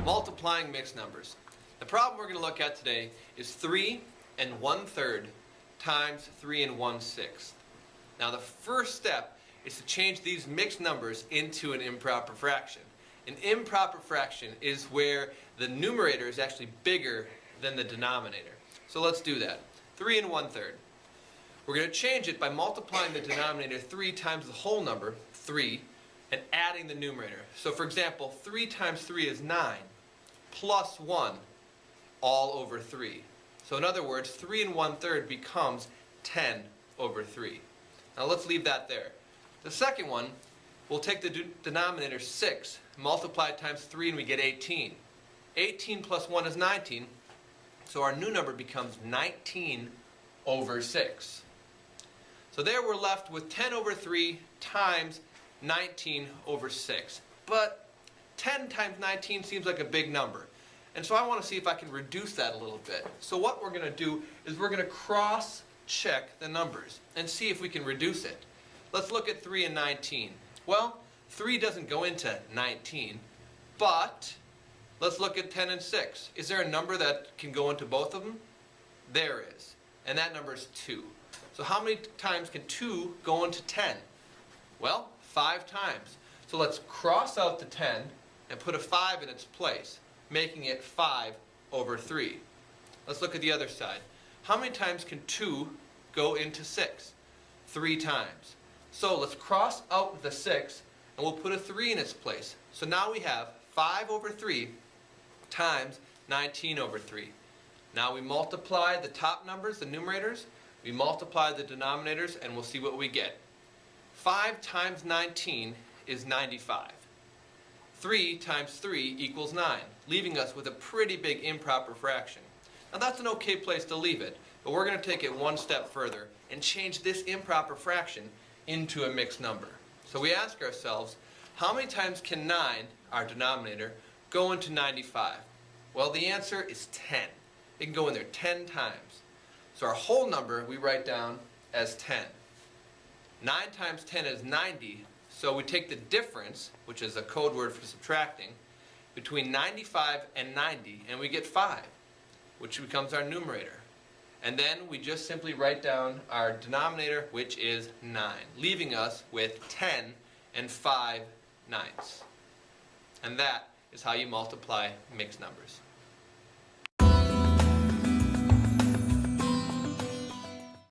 Multiplying mixed numbers. The problem we're going to look at today is 3 1/3 times 3 1/6. Now the first step is to change these mixed numbers into an improper fraction. An improper fraction is where the numerator is actually bigger than the denominator. So let's do that. 3 1/3. We're going to change it by multiplying the denominator 3 times the whole number, 3, and adding the numerator. So for example, 3 times 3 is 9, plus 1, all over 3. So in other words, 3 1/3 becomes 10 over 3. Now let's leave that there. The second one, we'll take the denominator 6, multiply it times 3, and we get 18. 18 plus 1 is 19, so our new number becomes 19 over 6. So there we're left with 10 over 3 times 19 over 6. But 10 times 19 seems like a big number. And so I want to see if I can reduce that a little bit. So what we're going to do is we're going to cross-check the numbers and see if we can reduce it. Let's look at 3 and 19. Well, 3 doesn't go into 19, but let's look at 10 and 6. Is there a number that can go into both of them? There is. And that number is 2. So how many times can 2 go into 10? Well, 5 times. So let's cross out the 10 and put a 5 in its place, making it 5 over 3. Let's look at the other side. How many times can 2 go into 6? 3 times. So let's cross out the 6 and we'll put a 3 in its place. So now we have 5 over 3 times 19 over 3. Now we multiply the top numbers, the numerators, we multiply the denominators, and we'll see what we get. 5 times 19 is 95. 3 times 3 equals 9, leaving us with a pretty big improper fraction. Now that's an okay place to leave it, but we're going to take it one step further and change this improper fraction into a mixed number. So we ask ourselves, how many times can 9, our denominator, go into 95? Well, the answer is 10. It can go in there 10 times. So our whole number we write down as 10. 9 times 10 is 90, so we take the difference, which is a code word for subtracting, between 95 and 90, and we get 5, which becomes our numerator. And then we just simply write down our denominator, which is 9, leaving us with 10 and 5 ninths. And that is how you multiply mixed numbers.